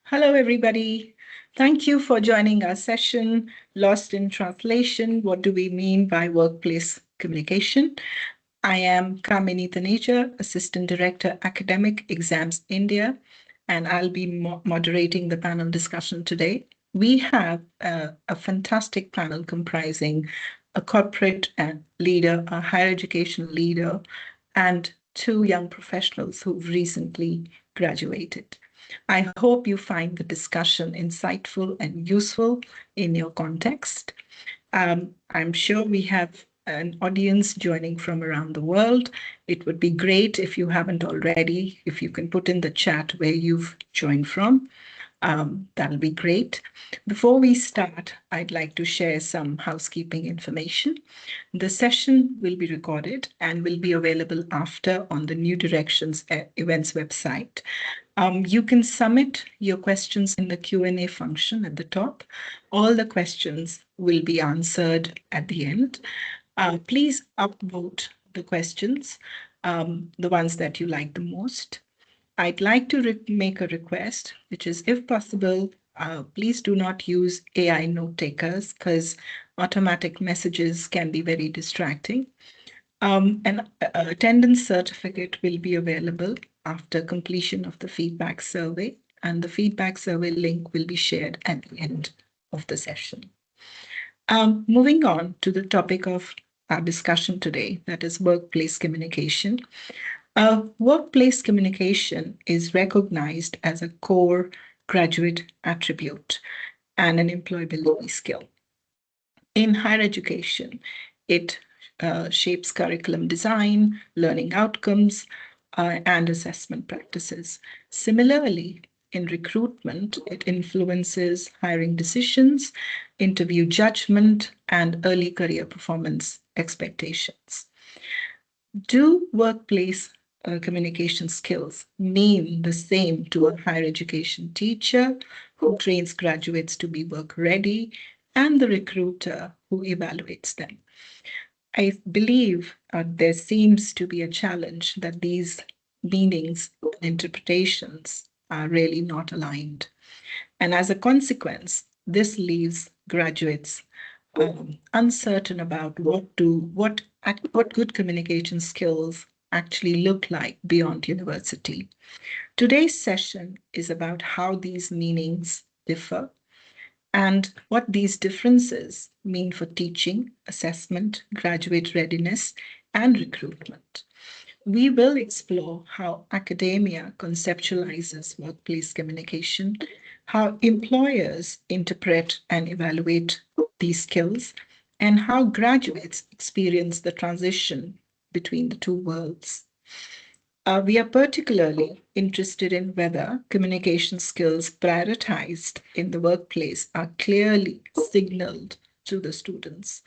Hello, everybody. Thank you for joining our session, Lost in Translation, What Do We Mean by Workplace Communication? I am Kamini Taneja, Assistant Director, Academic Exams India, and I'll be moderating the panel discussion today. We have a fantastic panel comprising a corporate leader, a higher education leader, and two young professionals who've recently graduated. I hope you find the discussion insightful and useful in your context. I'm sure we have an audience joining from around the world. It would be great if you haven't already, if you can put in the chat where you've joined from. That'll be great. Before we start, I'd like to share some housekeeping information. The session will be recorded and will be available after on the New Directions events website. You can submit your questions in the Q&A function at the top. All the questions will be answered at the end. Please upvote the questions, the ones that you like the most. I'd like to make a request, which is, if possible, please do not use AI note takers because automatic messages can be very distracting. An attendance certificate will be available after completion of the feedback survey, and the feedback survey link will be shared at the end of the session. Moving on to the topic of our discussion today, that is workplace communication. Workplace communication is recognized as a core graduate attribute and an employability skill. In higher education, it shapes curriculum design, learning outcomes, and assessment practices. Similarly, in recruitment, it influences hiring decisions, interview judgment, and early career performance expectations. Do workplace communication skills mean the same to a higher education teacher who trains graduates to be work ready and the recruiter who evaluates them? I believe there seems to be a challenge that these meanings and interpretations are really not aligned. And as a consequence, this leaves graduates uncertain about what good communication skills actually look like beyond university. Today's session is about how these meanings differ and what these differences mean for teaching, assessment, graduate readiness, and recruitment. We will explore how academia conceptualizes workplace communication, how employers interpret and evaluate these skills, and how graduates experience the transition between the two worlds. We are particularly interested in whether communication skills prioritized in the workplace are clearly signaled to the students,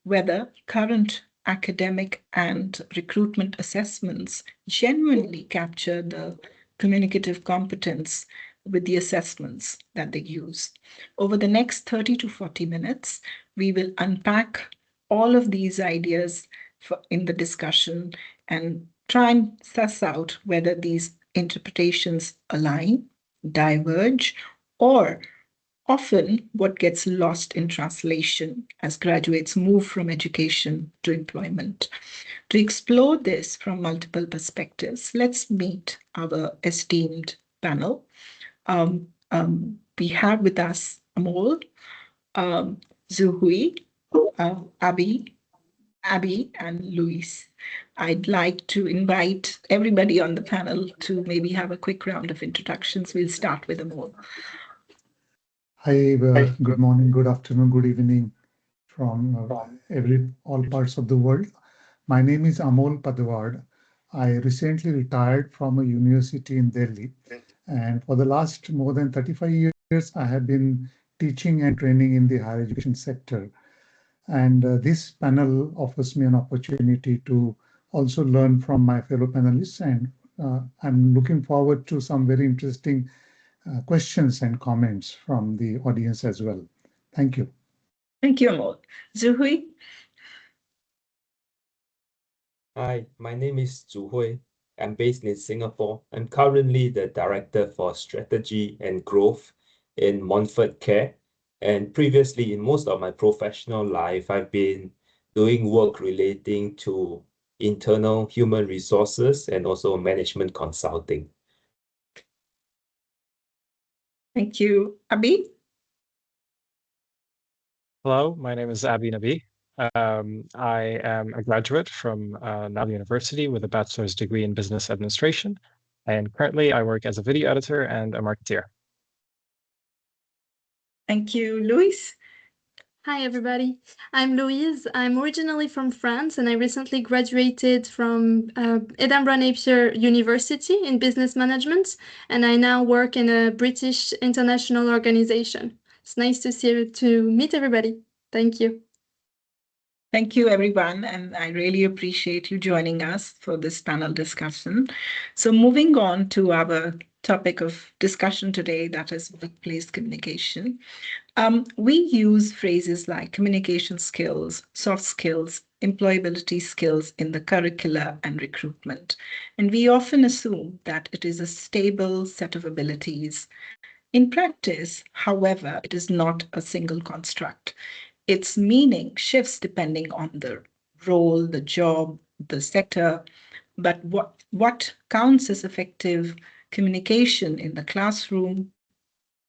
whether current academic and recruitment assessments genuinely capture the communicative competence with the assessments that they use. Over the next 30 to 40 minutes, we will unpack all of these ideas in the discussion and try and suss out whether these interpretations align, diverge, or often what gets lost in translation as graduates move from education to employment. To explore this from multiple perspectives, let's meet our esteemed panel. We have with us Amol, Zuhui, Abby, and Luis. I'd like to invite everybody on the panel to maybe have a quick round of introductions. We'll start with Amol. Hi, good morning, good afternoon, good evening from all parts of the world. My name is Amol Padwad. I recently retired from a university in Delhi, and for the last more than 35 years, I have been teaching and training in the higher education sector. And this panel offers me an opportunity to also learn from my fellow panelists, and I'm looking forward to some very interesting questions and comments from the audience as well. Thank you. Thank you, Amol. Zuhui? Hi, my name is Zhu Hui. I'm based in Singapore. I'm currently the Director for Strategy and Growth in Montfort Care. And previously, in most of my professional life, I've been doing work relating to internal human resources and also management consulting. Thank you. Abi? Hello, my name is Abi Nabi. I am a graduate from Nile University with a bachelor's degree in business administration, and currently I work as a video editor and a marketeer. Thank you. Louise? Hi, everybody. I'm Louise. I'm originally from France, and I recently graduated from Edinburgh Napier University in business management, and I now work in a British international organization. It's nice to meet everybody. Thank you. Thank you, everyone, and I really appreciate you joining us for this panel discussion. So moving on to our topic of discussion today, that is workplace communication. We use phrases like communication skills, soft skills, employability skills in the curricula and recruitment. And we often assume that it is a stable set of abilities. In practice, however, it is not a single construct. Its meaning shifts depending on the role, the job, the sector. But what counts as effective communication in the classroom,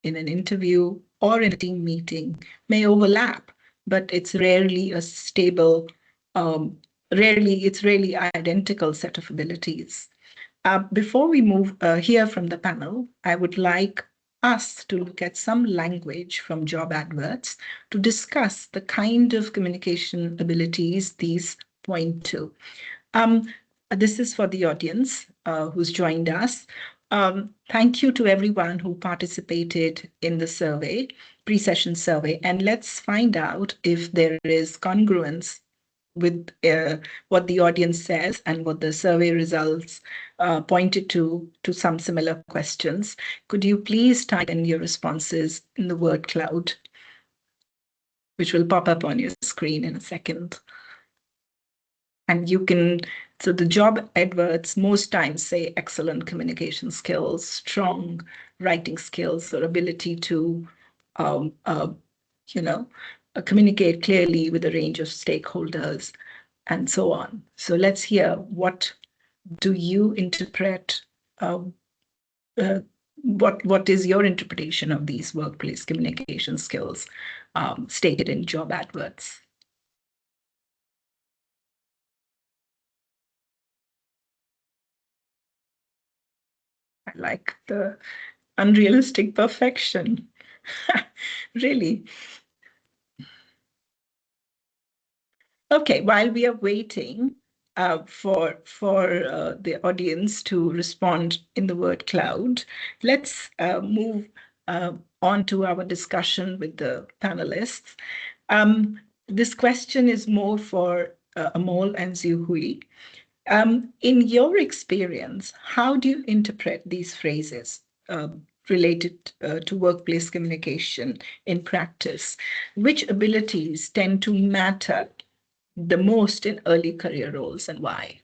in an interview, or in a team meeting may overlap, but it's rarely a stable, it's rarely identical set of abilities. Before we hear from the panel, I would like us to look at some language from job adverts to discuss the kind of communication abilities these point to. This is for the audience who's joined us. Thank you to everyone who participated in the survey, pre-session survey, and let's find out if there is congruence with what the audience says and what the survey results pointed to some similar questions. Could you please type in your responses in the word cloud, which will pop up on your screen in a second. And you can, so the job adverts most times say excellent communication skills, strong writing skills, or ability to, communicate clearly with a range of stakeholders, and so on. So let's hear, what do you interpret? What is your interpretation of these workplace communication skills stated in job adverts? I like the unrealistic perfection. Really. Okay, while we are waiting for the audience to respond in the word cloud, let's move on to our discussion with the panelists. This question is more for Amol and Zihui. In your experience, how do you interpret these phrases related to workplace communication in practice? Which abilities tend to matter the most in early career roles, and why?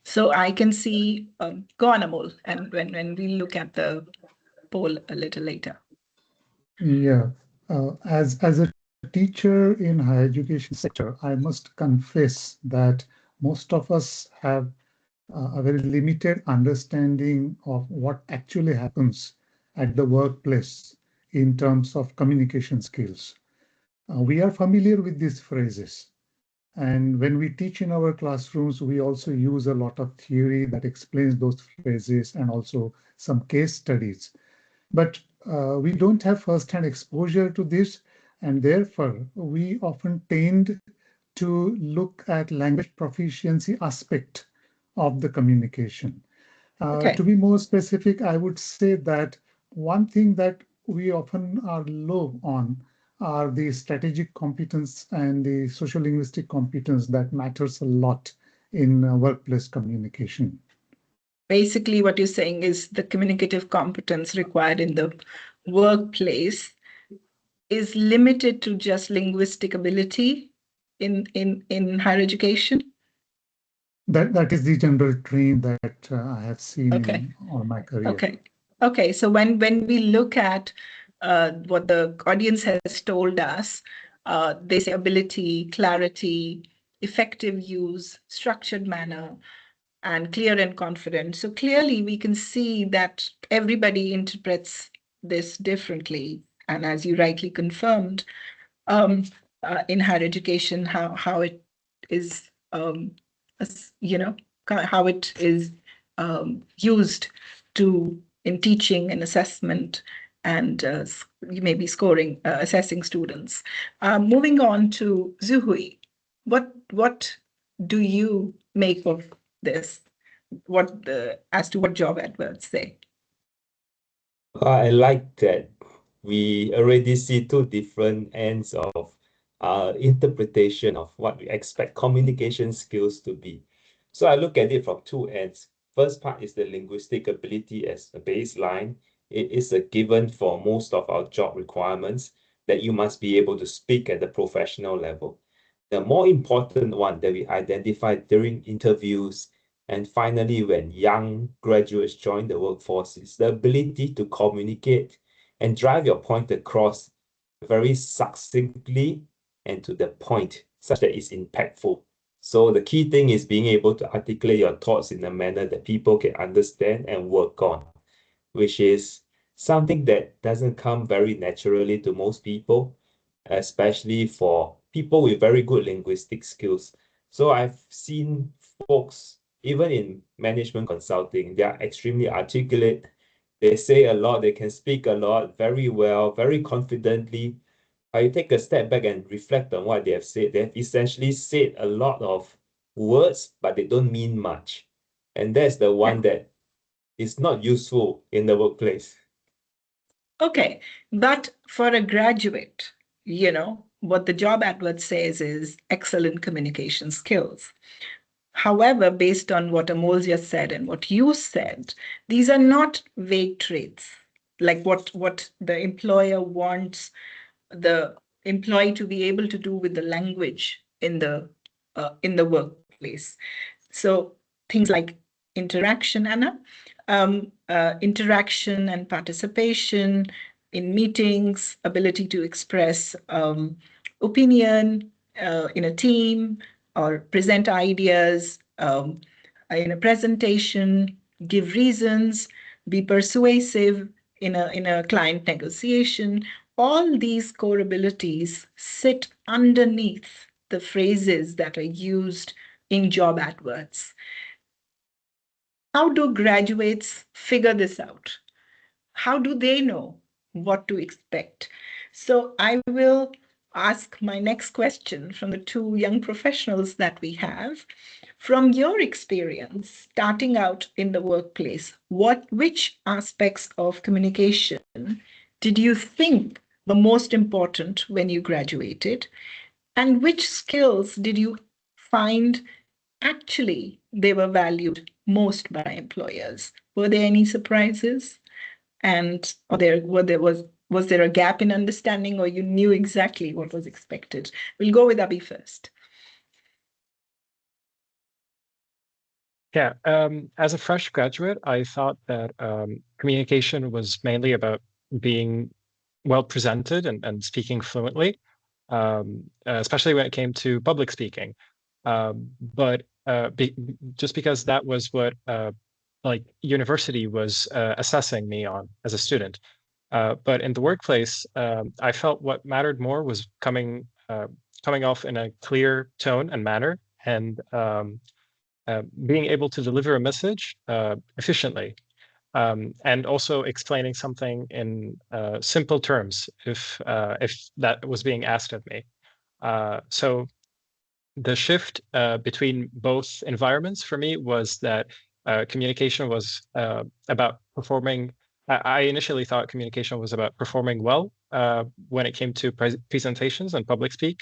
So I can see, go on, Amol, and when we look at the poll a little later. Yeah, as a teacher in higher education sector, I must confess that most of us have a very limited understanding of what actually happens at the workplace in terms of communication skills. We are familiar with these phrases. And when we teach in our classrooms, we also use a lot of theory that explains those phrases and also some case studies. But we don't have first-hand exposure to this, and therefore we often tend to look at language proficiency aspect of the communication. Okay. To be more specific, I would say that one thing that we often are low on are the strategic competence and the social linguistic competence that matters a lot in workplace communication. Basically, what you're saying is the communicative competence required in the workplace is limited to just linguistic ability in higher education? That is the general trend that I have seen Okay. in all my career. Okay. So when we look at what the audience has told us, they say ability, clarity, effective use, structured manner, and clear and confident. So clearly we can see that everybody interprets this differently. And as you rightly confirmed, in higher education, how it is, how it is used in teaching and assessment and maybe scoring, assessing students. Moving on to Zuhui, what do you make of this? As to what job adverts say? I like that we already see two different ends of interpretation of what we expect communication skills to be. So I look at it from two ends. First part is the linguistic ability as a baseline. It is a given for most of our job requirements that you must be able to speak at the professional level. The more important one that we identify during interviews and finally, when young graduates join the workforce, is the ability to communicate and drive your point across very succinctly and to the point, such that it's impactful. So the key thing is being able to articulate your thoughts in a manner that people can understand and work on, which is something that doesn't come very naturally to most people, especially for people with very good linguistic skills. So I've seen folks, even in management consulting, they are extremely articulate. They say a lot, they can speak a lot, very well, very confidently. I take a step back and reflect on what they have said. They have essentially said a lot of words, but they don't mean much. And that's the one that is not useful in the workplace. Okay, but for a graduate, what the job advert says is excellent communication skills. However, based on what Amol just said and what you said, these are not vague traits, like what the employer wants the employee to be able to do with the language in the workplace. So things like interaction, Anna, interaction and participation in meetings, ability to express opinion in a team or present ideas in a presentation, give reasons, be persuasive in a client negotiation. All these core abilities sit underneath the phrases that are used in job adverts. How do graduates figure this out? How do they know what to expect? So I will ask my next question from the two young professionals that we have. From your experience, starting out in the workplace, which aspects of communication did you think were most important when you graduated? And which skills did you find actually they were valued most by employers? Were there any surprises? And was there a gap in understanding, or you knew exactly what was expected? We'll go with Abhi first. Yeah, as a fresh graduate, I thought that communication was mainly about being well presented and speaking fluently, especially when it came to public speaking. But just because that was what like university was assessing me on as a student. But in the workplace, I felt what mattered more was coming off in a clear tone and manner, and being able to deliver a message efficiently, and also explaining something in simple terms if that was being asked of me. So the shift between both environments for me was that communication was about performing. I initially thought communication was about performing well when it came to presentations and public speak,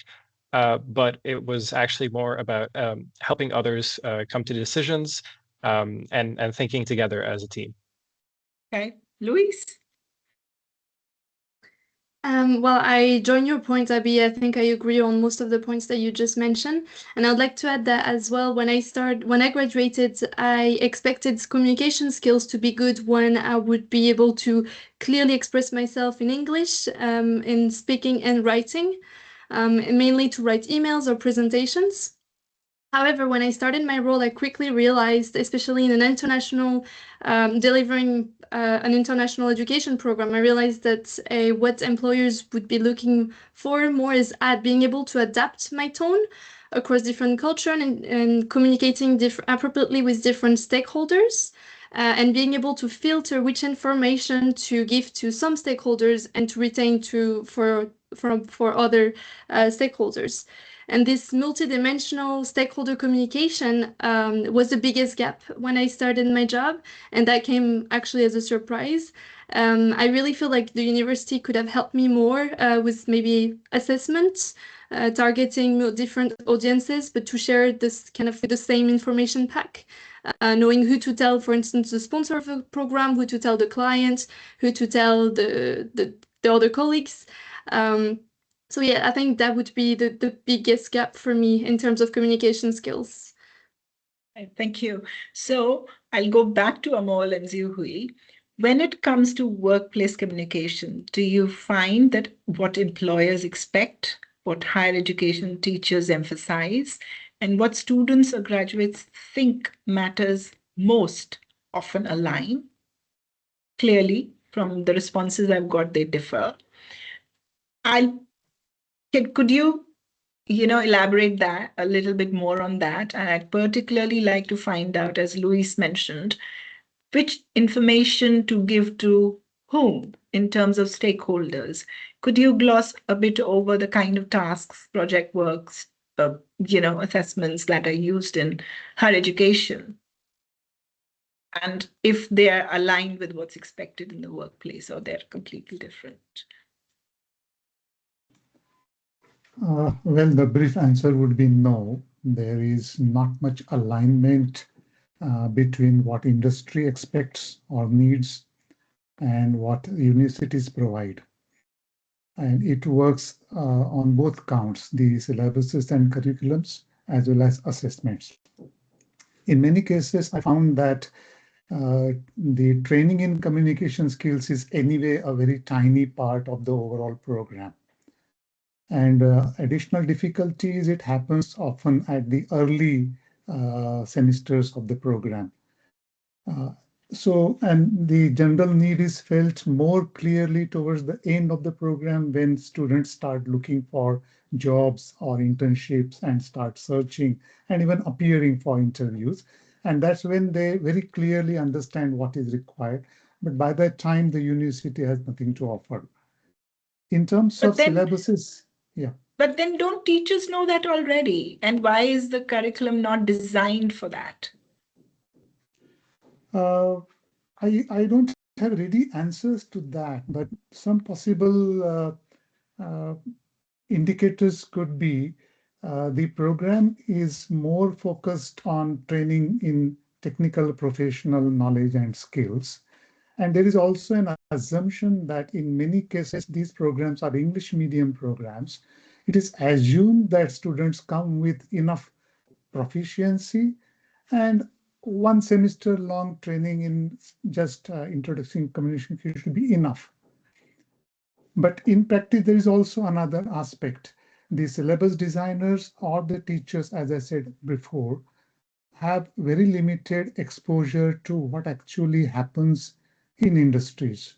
but it was actually more about helping others come to decisions and thinking together as a team. Okay, Luis? Well, I join your point, Abby. I think I agree on most of the points that you just mentioned. And I'd like to add that as well. When I graduated, I expected communication skills to be good when I would be able to clearly express myself in English, in speaking and writing, mainly to write emails or presentations. However, when I started my role, I quickly realized, especially in an international, delivering an international education program, I realized that what employers would be looking for more is at being able to adapt my tone across different cultures and communicating appropriately with different stakeholders. And being able to filter which information to give to some stakeholders and to retain for other stakeholders. And this multidimensional stakeholder communication was the biggest gap when I started my job, and that came actually as a surprise. I really feel like the university could have helped me more with maybe assessments, targeting different audiences, but to share this kind of the same information pack, knowing who to tell, for instance, the sponsor of a program, who to tell the client, who to tell the other colleagues. So yeah, I think that would be the biggest gap for me in terms of communication skills. Thank you. So I'll go back to Amol and Zihui. When it comes to workplace communication, do you find that what employers expect, what higher education teachers emphasize, and what students or graduates think matters most often align? Clearly, from the responses I've got, they differ. Could you elaborate that a little bit more on that? And I'd particularly like to find out, as Luis mentioned, which information to give to whom in terms of stakeholders. Could you gloss a bit over the kind of tasks, project works, assessments that are used in higher education? And if they are aligned with what's expected in the workplace or they're completely different? Well, the brief answer would be no. There is not much alignment between what industry expects or needs and what universities provide. And it works on both counts, the syllabuses and curriculums, as well as assessments. In many cases, I found that the training in communication skills is anyway a very tiny part of the overall program. And additional difficulties, it happens often at the early semesters of the program. And the general need is felt more clearly towards the end of the program when students start looking for jobs or internships and start searching and even appearing for interviews. And that's when they very clearly understand what is required. But by that time, the university has nothing to offer. In terms of syllabuses, yeah. But then don't teachers know that already? And why is the curriculum not designed for that? I don't have ready answers to that, but some possible indicators could be the program is more focused on training in technical professional knowledge and skills. And there is also an assumption that in many cases, these programs are English medium programs. It is assumed that students come with enough proficiency and one semester long training in just introducing communication should be enough. But in practice, there is also another aspect. The syllabus designers or the teachers, as I said before, have very limited exposure to what actually happens in industries.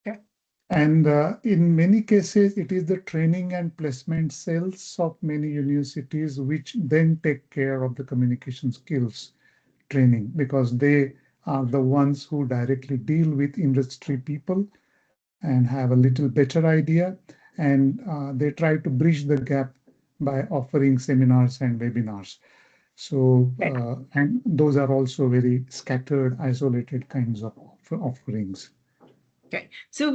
Okay. And in many cases, it is the training and placement cells of many universities which then take care of the communication skills training because they are the ones who directly deal with industry people and have a little better idea. And they try to bridge the gap by offering seminars and webinars. So, and those are also very scattered, isolated kinds of offerings. Okay, so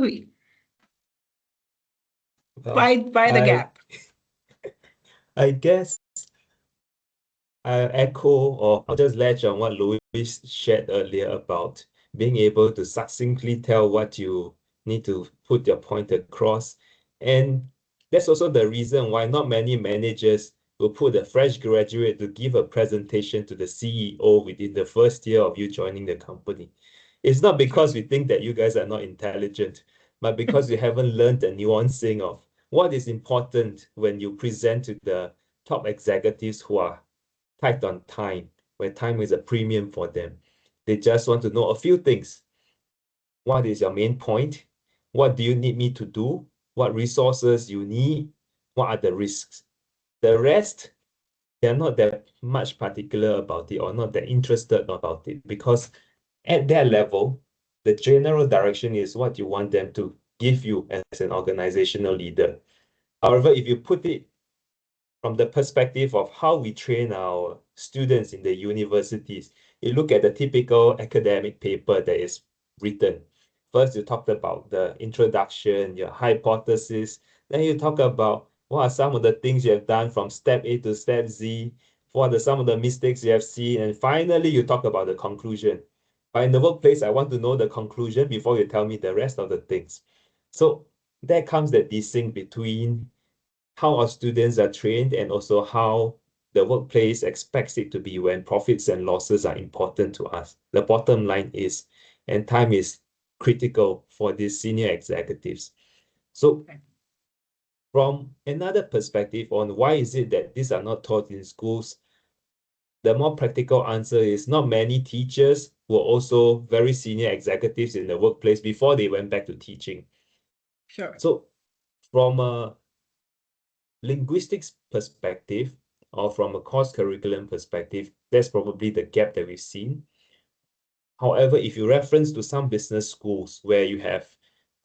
why Well, the gap? I guess I'll echo or I'll just latch on what Louis shared earlier about being able to succinctly tell what you need to put your point across. And that's also the reason why not many managers will put a fresh graduate to give a presentation to the CEO within the first year of you joining the company. It's not because we think that you guys are not intelligent, but because you haven't learned the nuancing of what is important when you present to the top executives who are tight on time, where time is a premium for them. They just want to know a few things. What is your main point? What do you need me to do? What resources you need? What are the risks? The rest, they're not that much particular about it or not that interested about it, because at their level, the general direction is what you want them to give you as an organizational leader. However, if you put it from the perspective of how we train our students in the universities, you look at the typical academic paper that is written. First, you talked about the introduction, your hypothesis. Then you talk about what are some of the things you have done from step A to step Z, what are some of the mistakes you have seen, and finally, you talk about the conclusion. But in the workplace, I want to know the conclusion before you tell me the rest of the things. So there comes the distinct between how our students are trained and also how the workplace expects it to be when profits and losses are important to us. The bottom line is, and time is critical for these senior executives. So from another perspective on why is it that these are not taught in schools, the more practical answer is not many teachers were also very senior executives in the workplace before they went back to teaching. Sure. So from a linguistics perspective or from a course curriculum perspective, that's probably the gap that we've seen. However, if you reference to some business schools where you have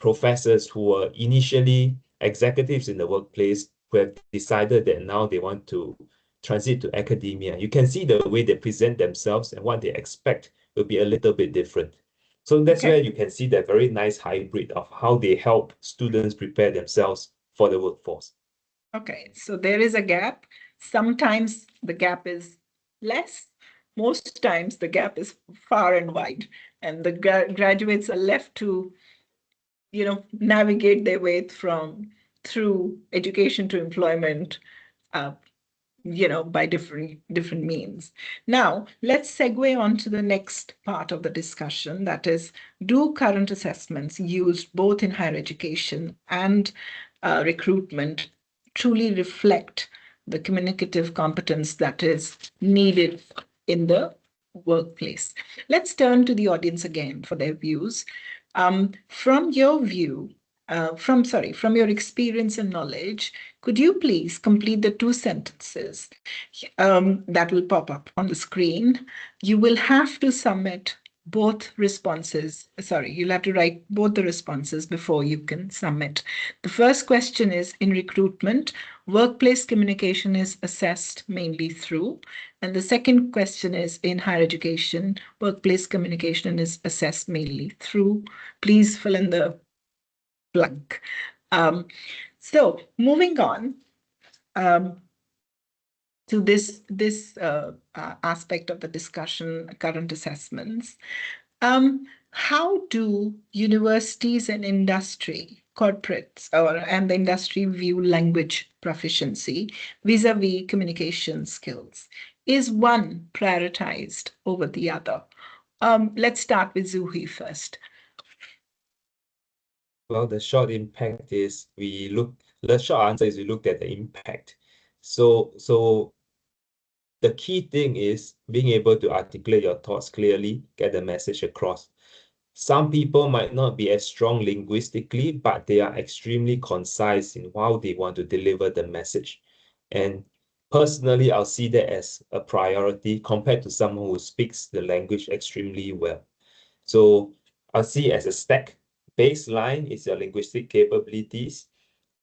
professors who were initially executives in the workplace who have decided that now they want to transit to academia, you can see the way they present themselves and what they expect will be a little bit different. So that's where you can see that very nice hybrid of how they help students prepare themselves for the workforce. Okay, so there is a gap. Sometimes the gap is less. Most times the gap is far and wide, and the graduates are left to, navigate their way through education to employment, by different means. Now, let's segue on to the next part of the discussion. That is, do current assessments used both in higher education and recruitment truly reflect the communicative competence that is needed in the workplace? Let's turn to the audience again for their views. From your view, from your experience and knowledge, could you please complete the two sentences that will pop up on the screen? You will have to submit both responses. Sorry, you'll have to write both the responses before you can submit. The first question is, in recruitment, workplace communication is assessed mainly through. And the second question is, in higher education, workplace communication is assessed mainly through. Please fill in the blank. So moving on to this aspect of the discussion, current assessments. How do universities and industry, corporates, and the industry view language proficiency vis-a-vis communication skills? Is one prioritized over the other? Let's start with Zuhi first. Well, the short impact is the short answer is we looked at the impact. So the key thing is being able to articulate your thoughts clearly, get the message across. Some people might not be as strong linguistically, but they are extremely concise in how they want to deliver the message. And personally, I'll see that as a priority compared to someone who speaks the language extremely well. So I'll see it as a stack. Baseline is your linguistic capabilities.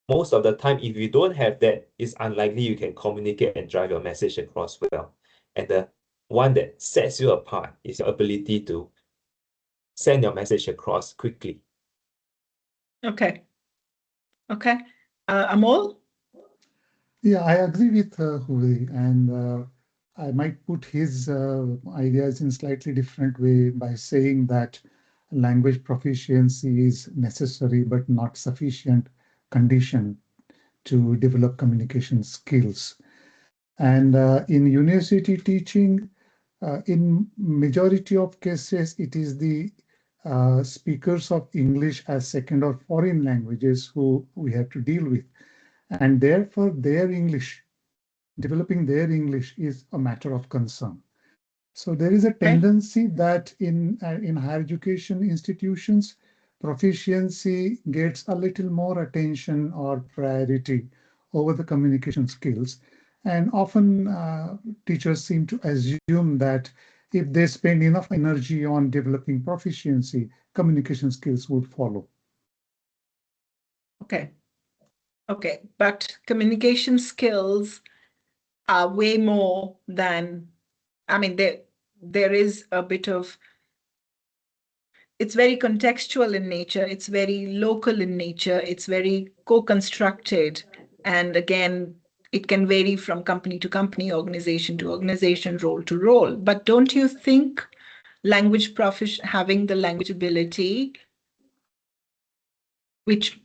Most of the time, if you don't have that, it's unlikely you can communicate and drive your message across well. And the one that sets you apart is your ability to send your message across quickly. Okay. Amol? Yeah, I agree with Huvi, and I might put his ideas in slightly different way by saying that language proficiency is necessary but not sufficient condition to develop communication skills. And in university teaching, in majority of cases, it is the speakers of English as second or foreign languages who we have to deal with. And therefore, their English, developing their English is a matter of concern. So there is a tendency that in higher education institutions, proficiency gets a little more attention or priority over the communication skills. And often teachers seem to assume that if they spend enough energy on developing proficiency, communication skills would follow. Okay. Okay, but communication skills are way more than, I mean, there is a bit of, it's very contextual in nature, it's very local in nature, it's very co-constructed. And again, it can vary from company to company, organization to organization, role to role. But don't you think having the language ability, which,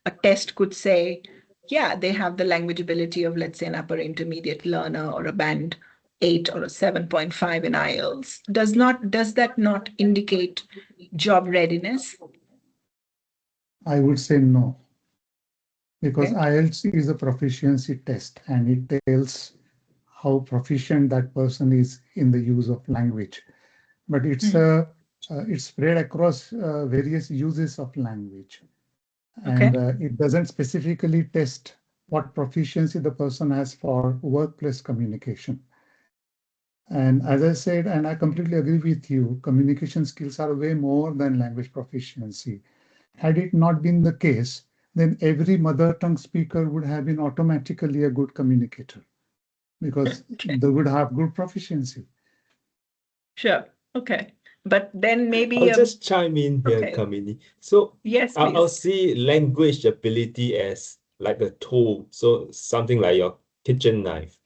a test could say, yeah, they have the language ability of, let's say, an upper intermediate learner or a band 8 or a 7.5 in IELTS. Does that not indicate job readiness? I would say no, because Okay. IELTS is a proficiency test and it tells how proficient that person is in the use of language. But it's spread across various uses of language. Okay. And it doesn't specifically test what proficiency the person has for workplace communication. And as I said, and I completely agree with you, communication skills are way more than language proficiency. Had it not been the case, then every mother tongue speaker would have been automatically a good communicator because they would have good proficiency. Sure. Okay. But then maybe I'll just chime in here, okay. Kamini. So Yes, I'll please. see language ability as like a tool. So something like your kitchen knife.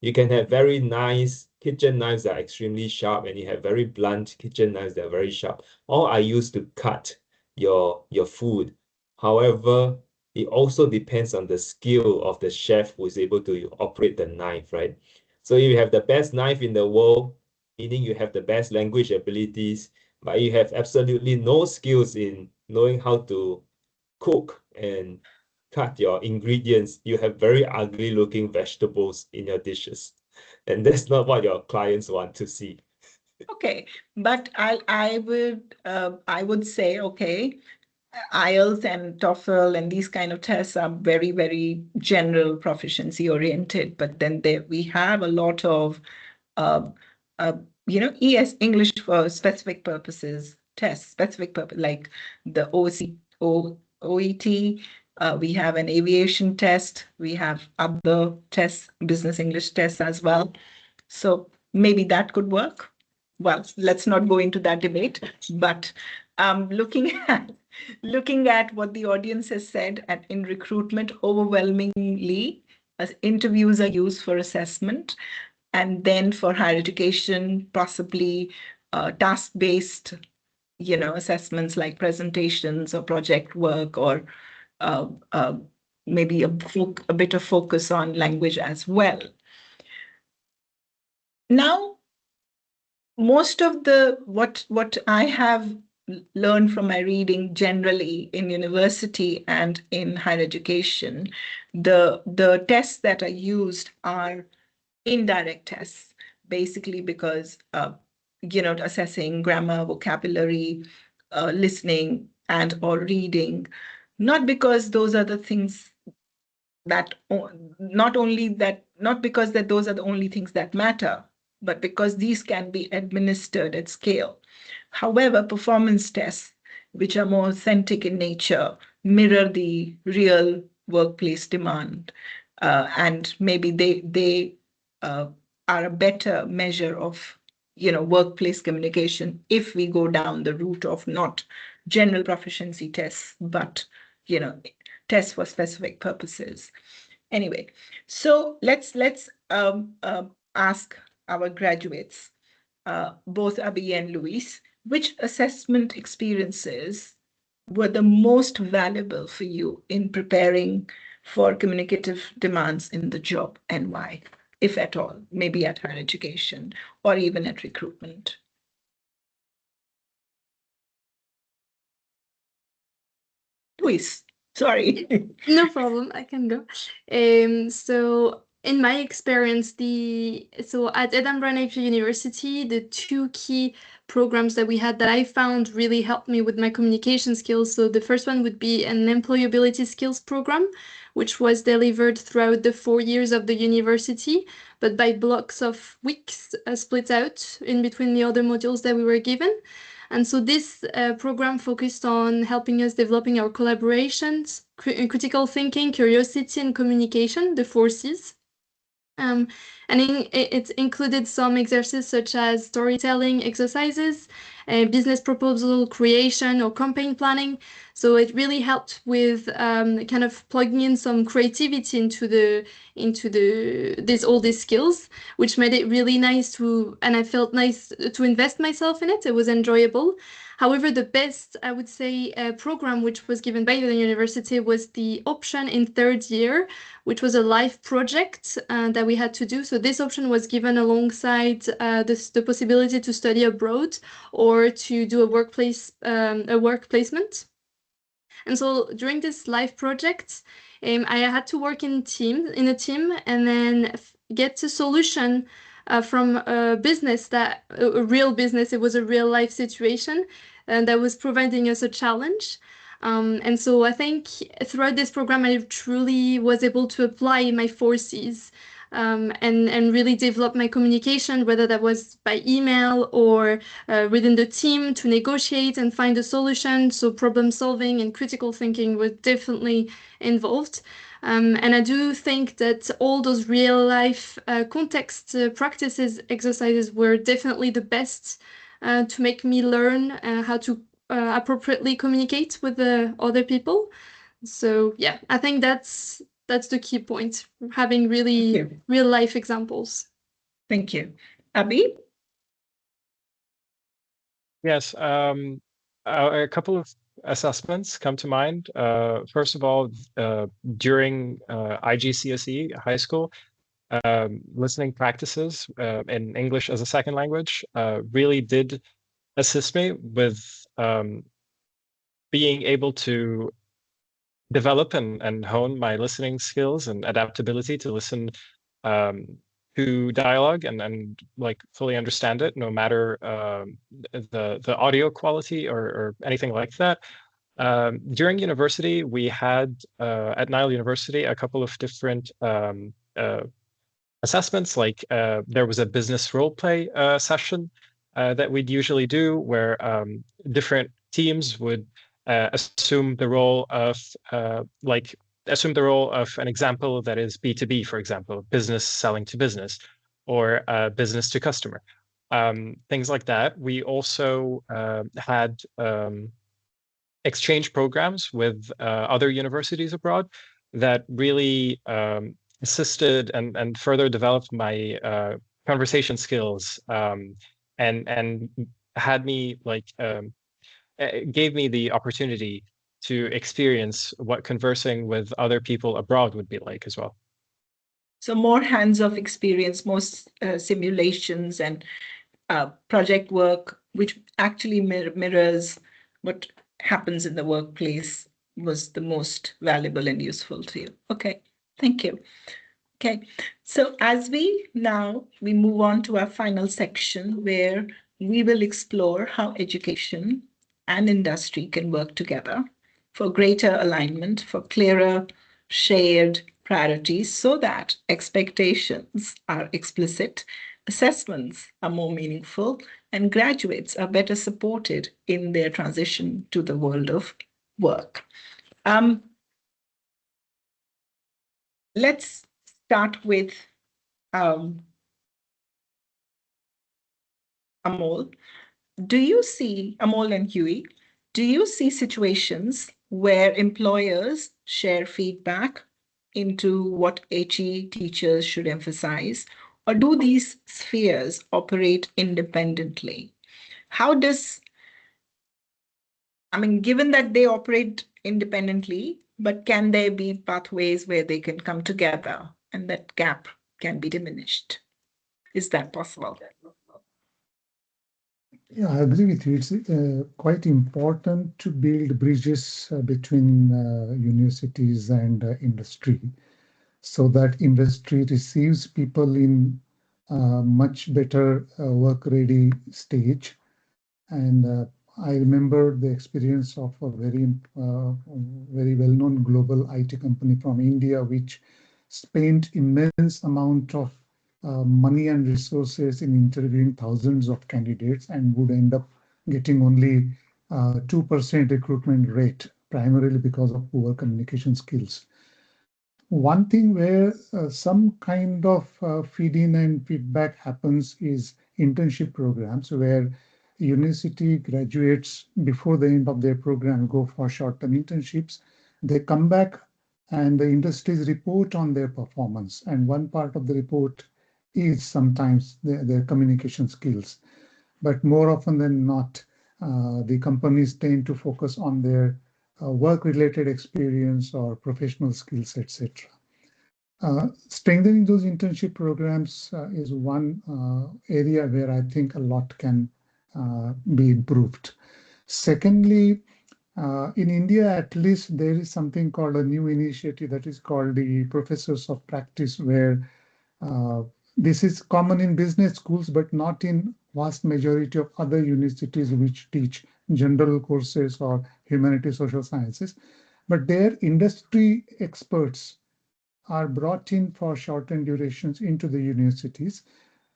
You can have very nice kitchen knives that are extremely sharp, and you have very blunt kitchen knives that are very sharp. All are used to cut your food. However, it also depends on the skill of the chef who is able to operate the knife, right? So if you have the best knife in the world, meaning you have the best language abilities, but you have absolutely no skills in knowing how to cook and cut your ingredients, you have very ugly looking vegetables in your dishes. And that's not what your clients want to see. Okay. But I would say, okay, IELTS and TOEFL and these kind of tests are very, very general proficiency oriented. But then we have a lot of, English for specific purposes tests, specific purpose, like the OET. We have an aviation test. We have other tests, business English tests as well. So maybe that could work. Well, let's not go into that debate. But looking at what the audience has said, and in recruitment, overwhelmingly, interviews are used for assessment, and then for higher education, possibly task-based, assessments like presentations or project work, or maybe a bit of focus on language as well. Now, most of what I have learned from my reading generally in university and in higher education, the tests that are used are indirect tests, basically because assessing grammar, vocabulary, listening, and or reading, not because those are the things that not because that those are the only things that matter, but because these can be administered at scale. However, performance tests, which are more authentic in nature, mirror the real workplace demand, and maybe they are a better measure of workplace communication if we go down the route of not general proficiency tests, but tests for specific purposes. Anyway, so let's ask our graduates, both Abhi and Luis, which assessment experiences were the most valuable for you in preparing for communicative demands in the job, and why, if at all, maybe at higher education or even at recruitment? Luis, sorry. No problem, I can go. So in my experience, at Edinburgh Napier University, the two key programs that we had that I found really helped me with my communication skills. So the first one would be an employability skills program, which was delivered throughout the 4 years of the university, but by blocks of weeks split out in between the other modules that we were given. And so this program focused on helping us developing our collaborations, critical thinking, curiosity, and communication, the 4 Cs. And it included some exercises such as storytelling exercises, business proposal creation, or campaign planning. So it really helped with kind of plugging in some creativity into all these skills, which made it really nice and I felt nice to invest myself in it. It was enjoyable. However, the best, I would say, program which was given by the university was the option in 3rd year, which was a live project that we had to do. So this option was given alongside the possibility to study abroad or to do a work placement. And so during this live project, I had to work in a team, and then get a solution from a business, a real business. It was a real life situation, and that was providing us a challenge. And so I think throughout this program, I truly was able to apply my 4 Cs and really develop my communication, whether that was by email or within the team to negotiate and find a solution. So problem solving and critical thinking were definitely involved. And I do think that all those real life context practices, exercises were definitely the best to make me learn how to appropriately communicate with the other people. So yeah, I think that's the key point, having really real life examples. Thank you. Abhi? Yes, a couple of assessments come to mind. First of all, during IGCSE high school, listening practices in English as a second language really did assist me with being able to develop and hone my listening skills and adaptability to listen to dialogue and like fully understand it, no matter the audio quality or anything like that. During university, we had at Nile University a couple of different assessments. Like there was a business role play session that we'd usually do, where different teams would assume the role of an example that is B2B, for example, business selling to business, or business to customer, things like that. We also had exchange programs with other universities abroad that really assisted and further developed my conversation skills, and had me gave me the opportunity to experience what conversing with other people abroad would be like as well. So more hands-off experience, most simulations and project work, which actually mirrors what happens in the workplace, was the most valuable and useful to you. Okay, thank you. Okay, so as we move on to our final section, where we will explore how education and industry can work together for greater alignment, for clearer shared priorities, so that expectations are explicit, assessments are more meaningful, and graduates are better supported in their transition to the world of work. Let's start with Amol. Do you see, Amol and Huey, do you see situations where employers share feedback into what HE teachers should emphasize, or do these spheres operate independently? How does I mean, given that they operate independently, but can there be pathways where they can come together and that gap can be diminished? Is that possible? Yeah, I agree with you. It's quite important to build bridges between universities and industry so that industry receives people in much better work-ready stage. And I remember the experience of a very well-known global IT company from India, which spent immense amount of money and resources in interviewing thousands of candidates and would end up getting only 2% recruitment rate, primarily because of poor communication skills. One thing where some kind of feed-in and feedback happens is internship programs, where university graduates before the end of their program go for short-term internships. They come back and the industries report on their performance. And one part of the report is sometimes their communication skills. But more often than not, the companies tend to focus on their work-related experience or professional skills, etc. Strengthening those internship programs is one area where I think a lot can be improved. Secondly, in India, at least, there is something called a new initiative that is called the Professors of Practice, where this is common in business schools, but not in vast majority of other universities which teach general courses or humanities, social sciences. But their industry experts are brought in for shortened durations into the universities,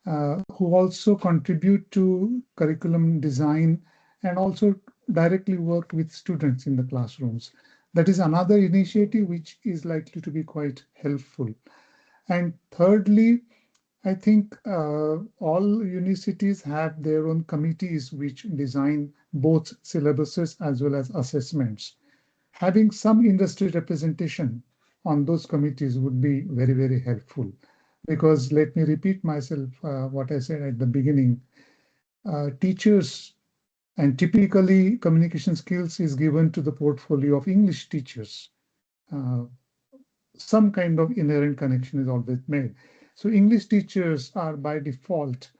who also contribute to curriculum design and also directly work with students in the classrooms. That is another initiative which is likely to be quite helpful. And thirdly, I think all universities have their own committees which design both syllabuses as well as assessments. Having some industry representation on those committees would be very, very helpful. Because let me repeat myself, what I said at the beginning, teachers, and typically communication skills is given to the portfolio of English teachers. Some kind of inherent connection is always made. So English teachers are by default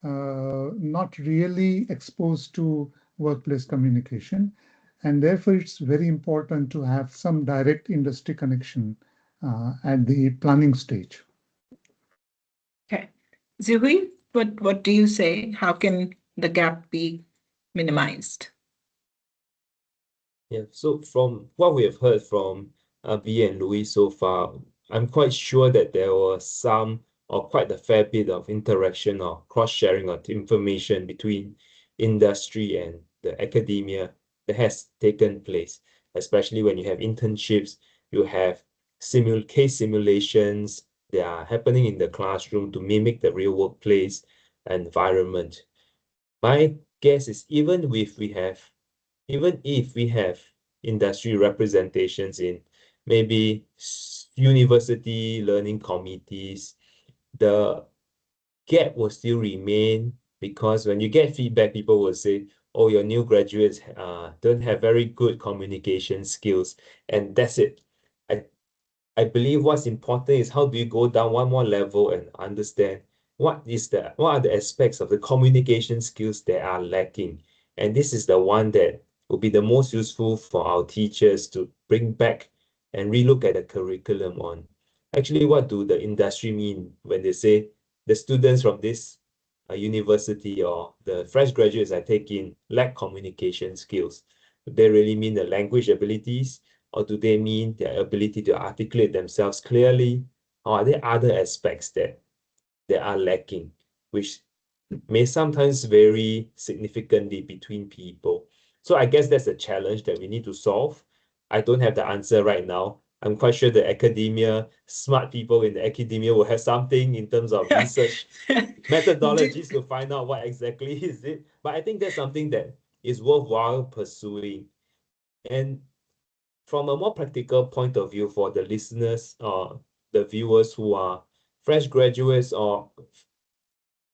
not really exposed to workplace communication. And therefore, it's very important to have some direct industry connection at the planning stage. Okay. Zuri, what do you say? How can the gap be minimized? Yeah, so from what we have heard from Abi and Louis so far, I'm quite sure that there was some or quite a fair bit of interaction or cross-sharing of information between industry and the academia that has taken place, especially when you have internships, you have case simulations that are happening in the classroom to mimic the real workplace environment. My guess is even if we have industry representations in maybe university learning committees, the gap will still remain, because when you get feedback, people will say, oh, your new graduates don't have very good communication skills, and that's it. I believe what's important is how do you go down one more level and understand what are the aspects of the communication skills that are lacking. And this is the one that will be the most useful for our teachers to bring back and relook at the curriculum on. Actually, what do the industry mean when they say the students from this university or the fresh graduates I take in lack communication skills? Do they really mean the language abilities? Or do they mean their ability to articulate themselves clearly? Or are there other aspects that are lacking, which may sometimes vary significantly between people? So I guess that's a challenge that we need to solve. I don't have the answer right now. I'm quite sure the smart people in the academia will have something in terms of research methodologies to find out what exactly is it. But I think that's something that is worthwhile pursuing. And from a more practical point of view, for the listeners or the viewers who are fresh graduates or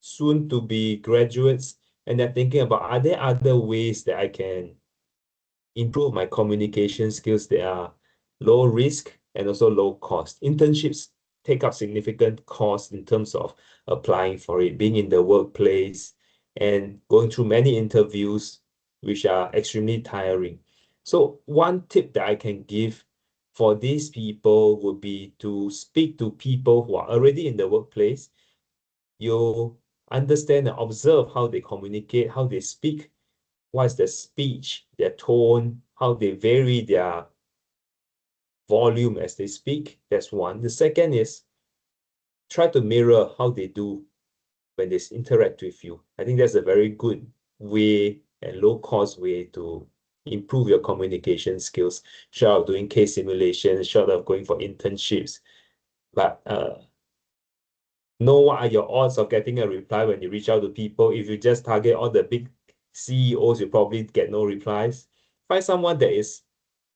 soon to be graduates, and they're thinking about, are there other ways that I can improve my communication skills that are low risk and also low cost. Internships take up significant cost in terms of applying for it, being in the workplace, and going through many interviews, which are extremely tiring. So one tip that I can give for these people would be to speak to people who are already in the workplace. You understand and observe how they communicate, how they speak, what's their speech, their tone, how they vary their volume as they speak. That's one. The second is try to mirror how they do when they interact with you. I think that's a very good way and low-cost way to improve your communication skills, short of doing case simulations, short of going for internships. But know what are your odds of getting a reply when you reach out to people. If you just target all the big CEOs, you probably get no replies. Find someone that is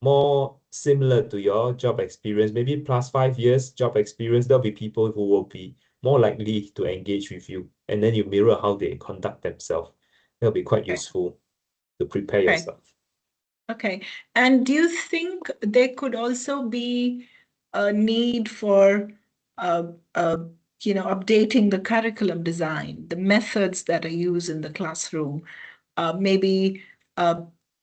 more similar to your job experience, maybe plus 5 years job experience. There'll be people who will be more likely to engage with you. And then you mirror how they conduct themselves. That'll be quite useful to prepare yourself. Okay. And do you think there could also be a need for updating the curriculum design, the methods that are used in the classroom, maybe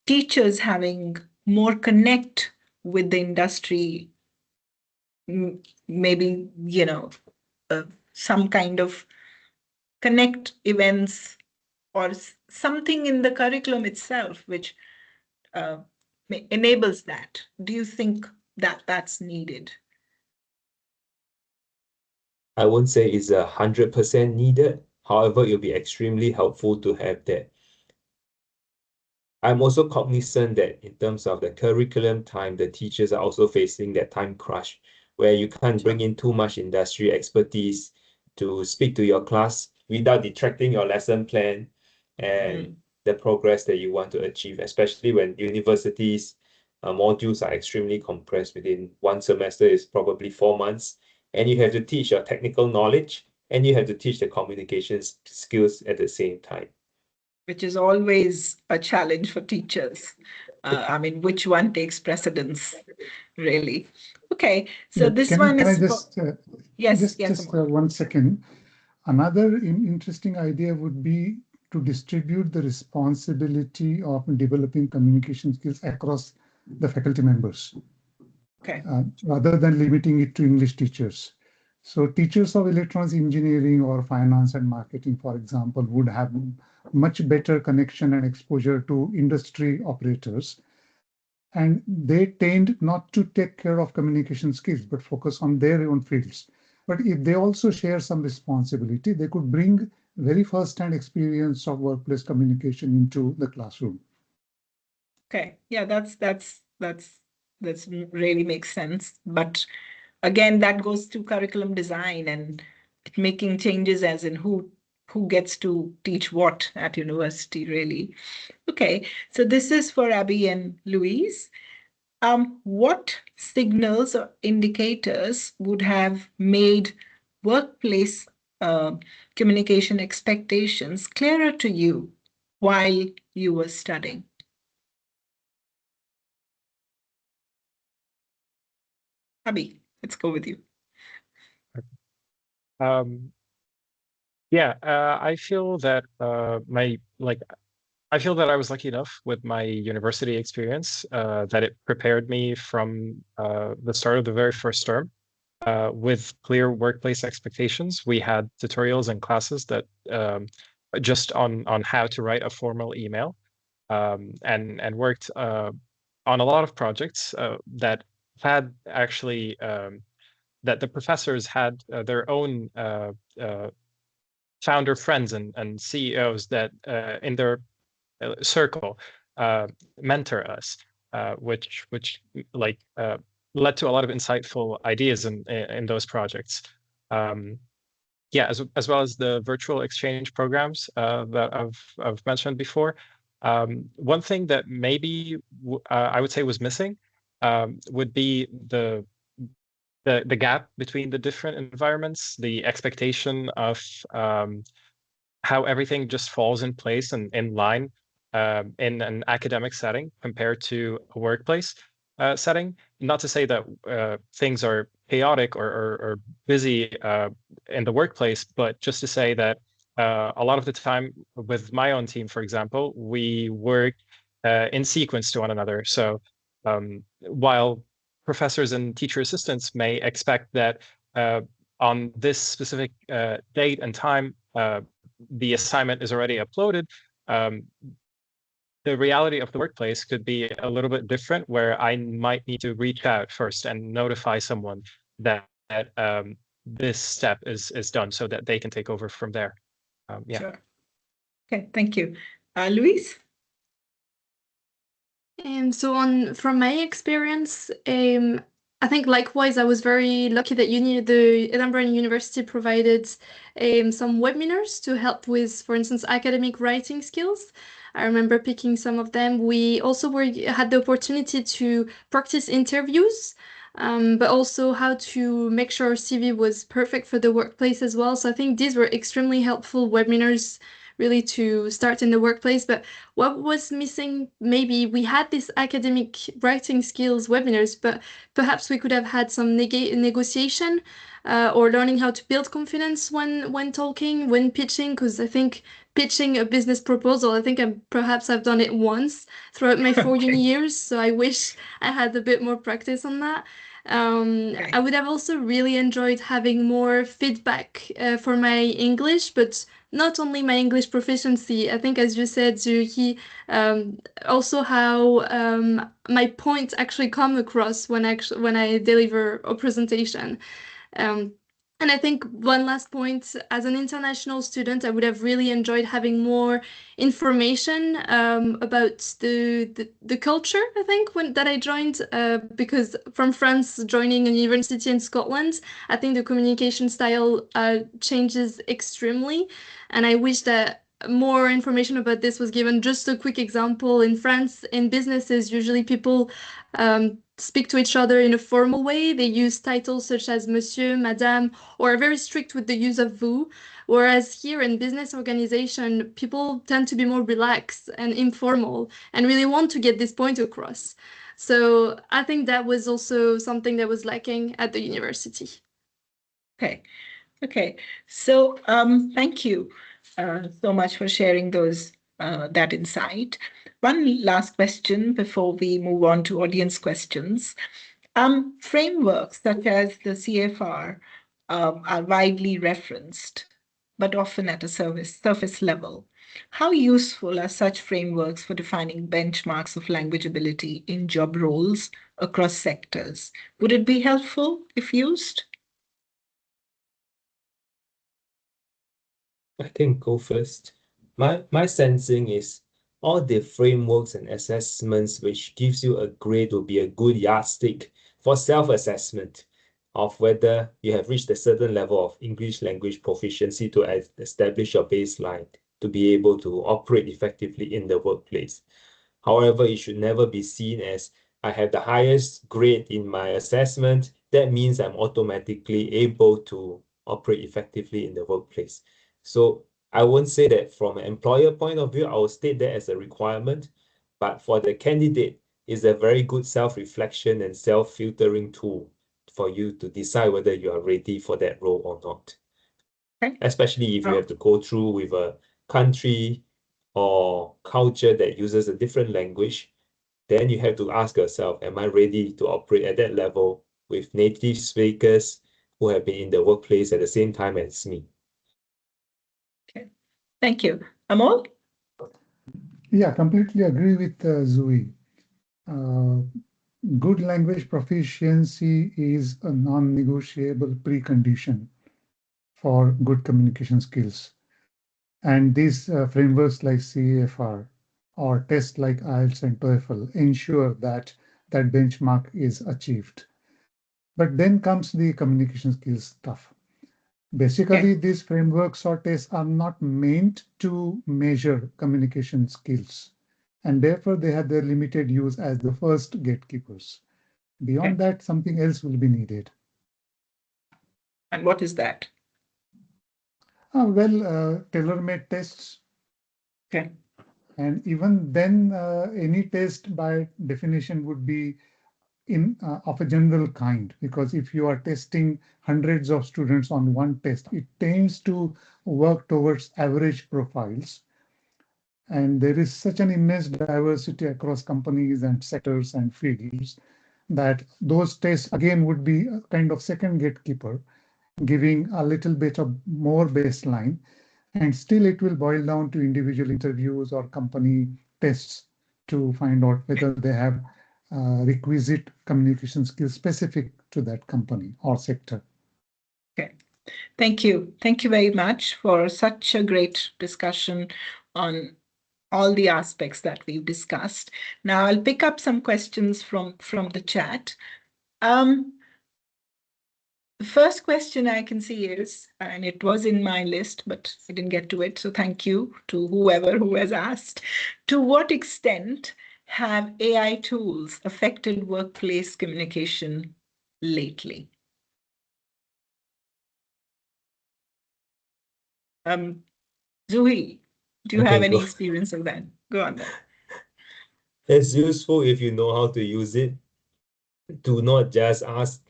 teachers having more connect with the industry, maybe, some kind of connect events or something in the curriculum itself, which enables that. Do you think that that's needed? I won't say it's 100% needed. However, it'll be extremely helpful to have that. I'm also cognizant that in terms of the curriculum time, the teachers are also facing that time crunch where you can't bring in too much industry expertise to speak to your class without detracting your lesson plan and the progress that you want to achieve, especially when universities modules are extremely compressed. Within one semester is probably 4 months, and you have to teach your technical knowledge and you have to teach the communication skills at the same time. Which is always a challenge for teachers. I mean, which one takes precedence, really? Okay, so this one is just 1 second. Another interesting idea would be to distribute the responsibility of developing communication skills across the faculty members, rather than limiting it to English teachers. So teachers of electronics engineering or finance and marketing, for example, would have much better connection and exposure to industry operators. And they tend not to take care of communication skills, but focus on their own fields. But if they also share some responsibility, they could bring very first-hand experience of workplace communication into the classroom. Okay, yeah, that's really makes sense. But again, that goes to curriculum design and making changes as in who gets to teach what at university, really. Okay, so this is for Abby and Louise. What signals or indicators would have made workplace communication expectations clearer to you while you were studying? Abby, let's go with you. I feel that I feel that I was lucky enough with my university experience that it prepared me from the start of the very first term with clear workplace expectations. We had tutorials and classes that just on how to write a formal email, and worked on a lot of projects that had actually that the professors had their own founder friends and CEOs that in their circle mentor us, which led to a lot of insightful ideas in those projects. As well as the virtual exchange programs that I've mentioned before. One thing that maybe I would say was missing would be the gap between the different environments, the expectation of how everything just falls in place and in line in an academic setting compared to a workplace setting. Not to say that things are chaotic or busy in the workplace, but just to say that a lot of the time with my own team, for example, we work in sequence to one another. So while professors and teacher assistants may expect that on this specific date and time, the assignment is already uploaded, the reality of the workplace could be a little bit different, where I might need to reach out first and notify someone that this step is done so that they can take over from there. Yeah. Sure. Okay, thank you. Louise? So from my experience, I think likewise, I was very lucky that the Edinburgh University provided some webinars to help with, for instance, academic writing skills. I remember picking some of them. We also had the opportunity to practice interviews, but also how to make sure our CV was perfect for the workplace as well. So I think these were extremely helpful webinars really to start in the workplace. But what was missing, maybe we had this academic writing skills webinars, but perhaps we could have had some negotiation or learning how to build confidence when talking, when pitching, because I think pitching a business proposal, I think perhaps I've done it once throughout my 4 uni years, so I wish I had a bit more practice on that. I would have also really enjoyed having more feedback for my English, but not only my English proficiency. I think, as you said, Zuki, also how my points actually come across when I deliver a presentation. And I think one last point, as an international student, I would have really enjoyed having more information about the culture, I think, that I joined, because from France, joining a university in Scotland, I think the communication style changes extremely. And I wish that more information about this was given. Just a quick example, in France, in businesses, usually people speak to each other in a formal way. They use titles such as monsieur, madame, or are very strict with the use of vous. Whereas here in business organization, people tend to be more relaxed and informal and really want to get this point across. So I think that was also something that was lacking at the university. Okay. So thank you so much for sharing that insight. One last question before we move on to audience questions. Frameworks such as the CFR are widely referenced, but often at a surface level. How useful are such frameworks for defining benchmarks of language ability in job roles across sectors? Would it be helpful if used? I can go first. My sensing is all the frameworks and assessments which gives you a grade will be a good yardstick for self-assessment of whether you have reached a certain level of English language proficiency to establish your baseline to be able to operate effectively in the workplace. However, it should never be seen as I have the highest grade in my assessment. That means I'm automatically able to operate effectively in the workplace. So I won't say that from an employer point of view, I will state that as a requirement, but for the candidate, it's a very good self-reflection and self-filtering tool for you to decide whether you are ready for that role or not. Okay. Especially if you have to go through with a country or culture that uses a different language, then you have to ask yourself, am I ready to operate at that level with native speakers who have been in the workplace at the same time as me? Okay, thank you. Amol? Yeah, completely agree with Zui. Good language proficiency is a non-negotiable precondition for good communication skills. And these frameworks like CFR or tests like IELTS and TOEFL ensure that that benchmark is achieved. But then comes the communication skills stuff. Basically, these frameworks or tests are not meant to measure communication skills, and therefore they have their limited use as the first gatekeepers. Beyond that, something else will be needed. And what is that? Tailor-made tests. Okay. And even then, any test by definition would be of a general kind, because if you are testing hundreds of students on one test, it tends to work towards average profiles. And there is such an immense diversity across companies and sectors and fields that those tests again would be a kind of second gatekeeper, giving a little bit of more baseline. And still it will boil down to individual interviews or company tests to find out whether they have requisite communication skills specific to that company or sector. Okay, thank you. Thank you very much for such a great discussion on all the aspects that we've discussed. Now I'll pick up some questions from the chat. The first question I can see is, and it was in my list, but I didn't get to it, so thank you to whoever who has asked. To what extent have AI tools affected workplace communication lately? Zuhi, do you have any experience of that? Go on then. It's useful if you know how to use it. Do not just ask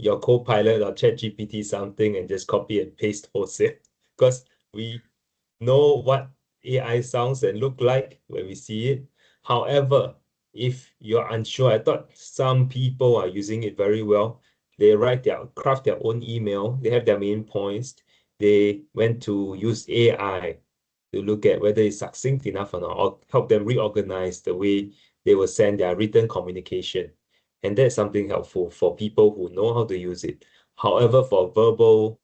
your co-pilot or ChatGPT something and just copy and paste wholesale, because we know what AI sounds and look like when we see it. However, if you're unsure, I thought some people are using it very well. They craft their own email. They have their main points. They went to use AI to look at whether it's succinct enough or not, or help them reorganize the way they will send their written communication. And that's something helpful for people who know how to use it. However, for verbal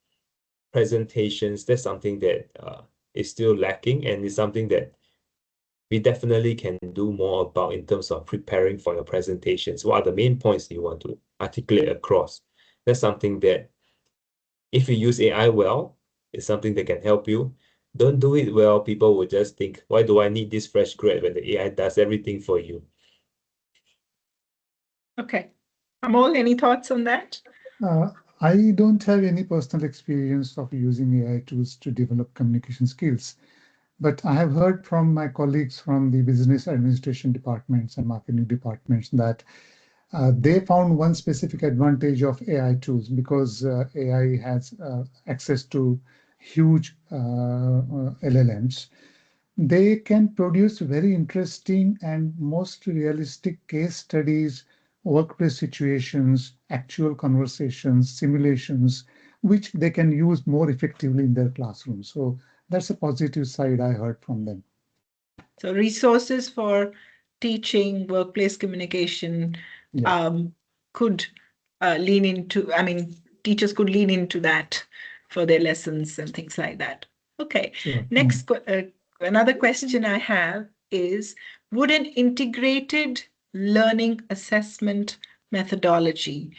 presentations, that's something that is still lacking, and is something that we definitely can do more about in terms of preparing for your presentations. What are the main points you want to articulate across? That's something that, if you use AI well, it's something that can help you. Don't do it well, people will just think, why do I need this fresh grad when the AI does everything for you? Okay. Amol, any thoughts on that? I don't have any personal experience of using AI tools to develop communication skills, but I have heard from my colleagues from the business administration departments and marketing departments that they found one specific advantage of AI tools, because AI has access to huge LLMs. They can produce very interesting and most realistic case studies, workplace situations, actual conversations, simulations, which they can use more effectively in their classrooms. So that's a positive side I heard from them. So resources for teaching workplace communication could lean into, teachers could lean into that for their lessons and things like that. Okay. Sure. Next, another question I have is, would an integrated learning assessment methodology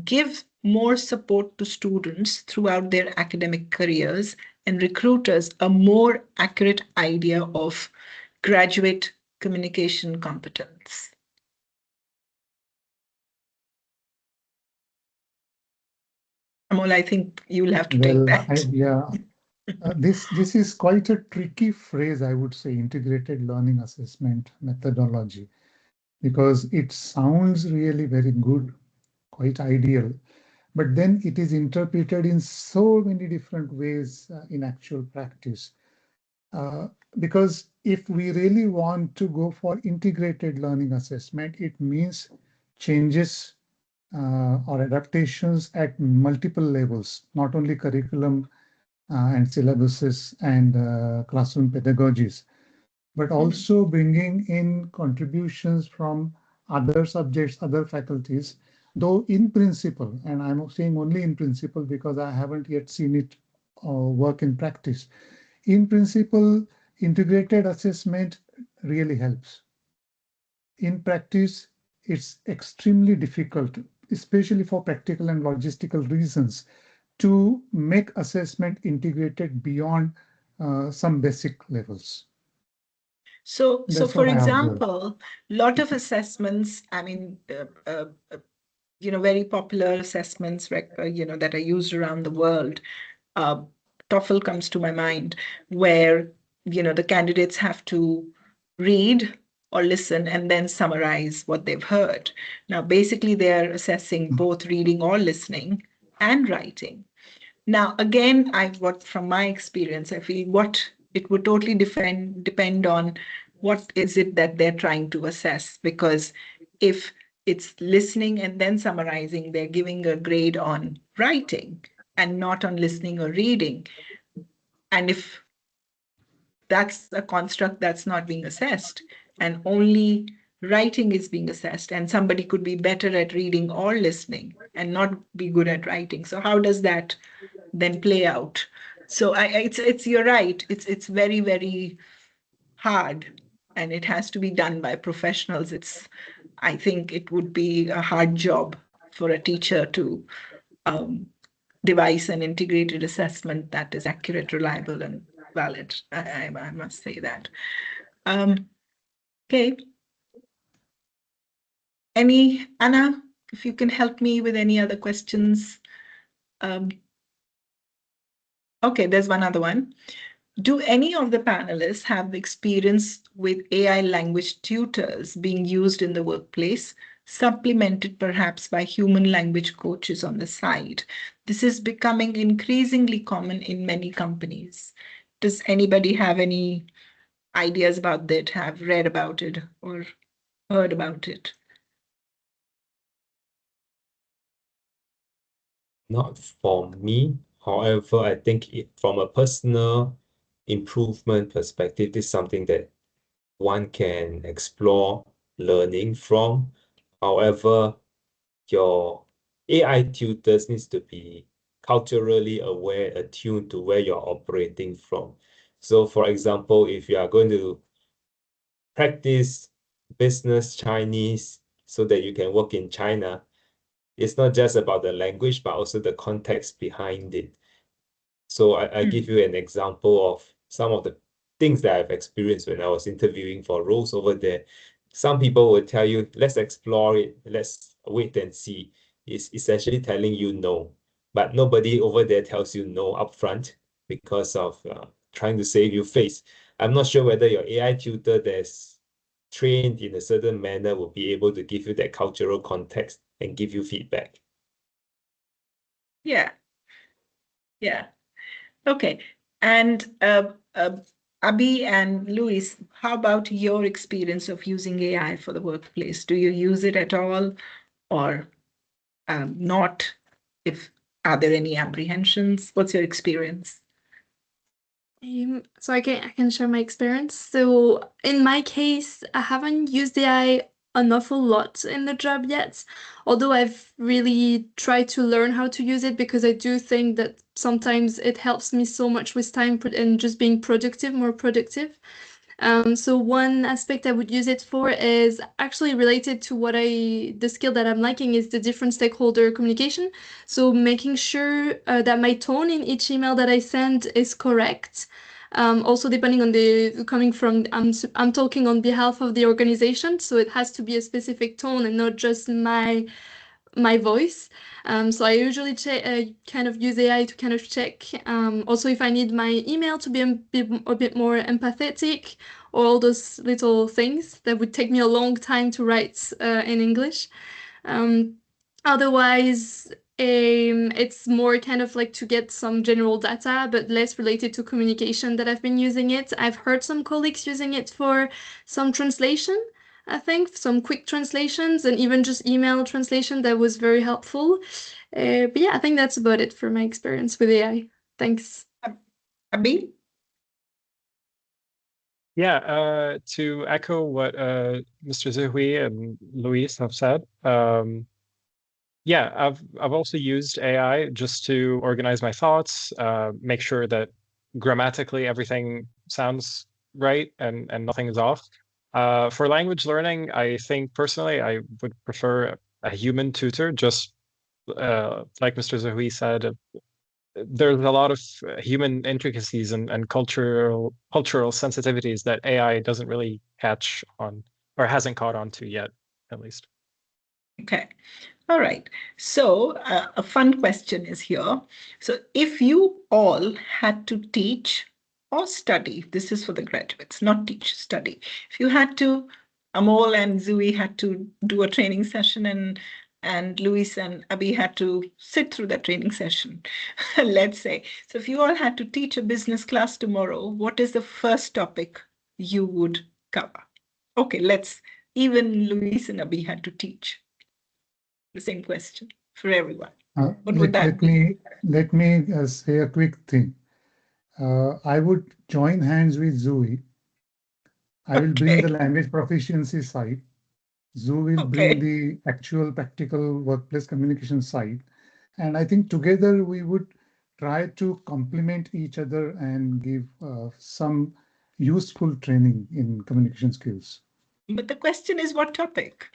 give more support to students throughout their academic careers and recruiters a more accurate idea of graduate communication competence? Amol, I think you'll have to take that. This is quite a tricky phrase, I would say, integrated learning assessment methodology, because it sounds really very good, quite ideal, but then it is interpreted in so many different ways in actual practice. Because if we really want to go for integrated learning assessment, it means changes or adaptations at multiple levels, not only curriculum and syllabuses and classroom pedagogies, but also bringing in contributions from other subjects, other faculties, though in principle, and I'm saying only in principle because I haven't yet seen it work in practice. In principle, integrated assessment really helps. In practice, it's extremely difficult, especially for practical and logistical reasons, to make assessment integrated beyond some basic levels. So for example, a lot of assessments, very popular assessments, that are used around the world. TOEFL comes to my mind, where, the candidates have to read or listen and then summarize what they've heard. Now, basically, they're assessing both reading or listening and writing. Now, again, from my experience, I feel what it would totally depend on what is it that they're trying to assess. Because if it's listening and then summarizing, they're giving a grade on writing and not on listening or reading. And if that's a construct that's not being assessed and only writing is being assessed, and somebody could be better at reading or listening and not be good at writing. So how does that then play out? So it's you're right. It's very, very hard, and it has to be done by professionals. I think it would be a hard job for a teacher to devise an integrated assessment that is accurate, reliable, and valid. I must say that. Okay. Anna, if you can help me with any other questions. Okay, there's one other one. Do any of the panelists have experience with AI language tutors being used in the workplace, supplemented perhaps by human language coaches on the side? This is becoming increasingly common in many companies. Does anybody have any ideas about that, have read about it or heard about it? Not for me. However, I think from a personal improvement perspective, this is something that one can explore learning from. However, your AI tutors needs to be culturally aware, attuned to where you're operating from. So for example, if you are going to practice business Chinese so that you can work in China, it's not just about the language, but also the context behind it. So I give you an example of some of the things that I've experienced when I was interviewing for roles over there. Some people will tell you, let's explore it, let's wait and see. It's essentially telling you no. But nobody over there tells you no upfront because of trying to save you face. I'm not sure whether your AI tutor that's trained in a certain manner will be able to give you that cultural context and give you feedback. Yeah. Yeah. Okay. And Abhi and Luis, how about your experience of using AI for the workplace? Do you use it at all or not? Are there any apprehensions? What's your experience? So I can share my experience. So in my case, I haven't used AI an awful lot in the job yet, although I've really tried to learn how to use it because I do think that sometimes it helps me so much with time and just being productive, more productive. So one aspect I would use it for is actually related to the skill that I'm liking is the different stakeholder communication. So making sure that my tone in each email that I send is correct. Also depending on I'm talking on behalf of the organization, so it has to be a specific tone and not just my voice. So I usually kind of use AI to kind of check. Also, if I need my email to be a bit more empathetic, or all those little things that would take me a long time to write in English. Otherwise, it's more kind of like to get some general data, but less related to communication that I've been using it. I've heard some colleagues using it for some translation. I think some quick translations and even just email translation that was very helpful. But yeah, I think that's about it for my experience with AI. Thanks. Abhi? Yeah, to echo what Mr. Zuhui and Luis have said, yeah, I've also used AI just to organize my thoughts, make sure that grammatically everything sounds right and nothing is off. For language learning, I think personally I would prefer a human tutor, just like Mr. Zahui said, there's a lot of human intricacies and cultural sensitivities that AI doesn't really catch on or hasn't caught on to yet, at least. Okay. All right. So a fun question is here. So if you all had to teach or study, this is for the graduates, not teach, study. If you had to, Amol and Zui had to do a training session and Luis and Abhi had to sit through that training session, let's say. So if you all had to teach a business class tomorrow, what is the first topic you would cover? Okay, even Luis and Abhi had to teach the same question for everyone. What would that be? Let me say a quick thing. I would join hands with Zui. I will bring the language proficiency side. Zoo will bring the actual practical workplace communication side. And I think together we would try to complement each other and give some useful training in communication skills. But the question is, what topic?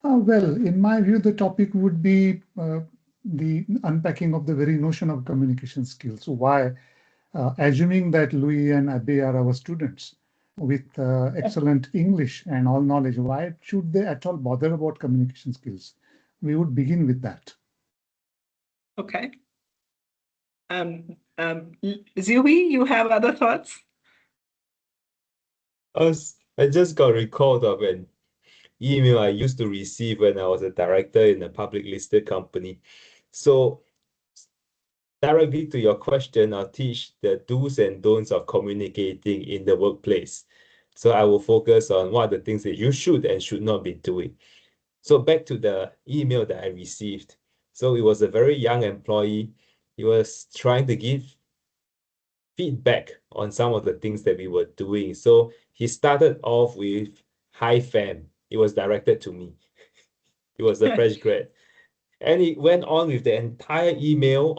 Well, in my view, the topic would be the unpacking of the very notion of communication skills. So why, assuming that Louis and Abe are our students with excellent English and all knowledge, why should they at all bother about communication skills? We would begin with that. Okay. Zui, you have other thoughts? I just got recalled of an email I used to receive when I was a director in a public listed company. So directly to your question, I'll teach the do's and don'ts of communicating in the workplace. So I will focus on what are the things that you should and should not be doing. So back to the email that I received. So it was a very young employee. He was trying to give feedback on some of the things that we were doing. So he started off with, "Hi fam." It was directed to me. He was a fresh grad. And he went on with the entire email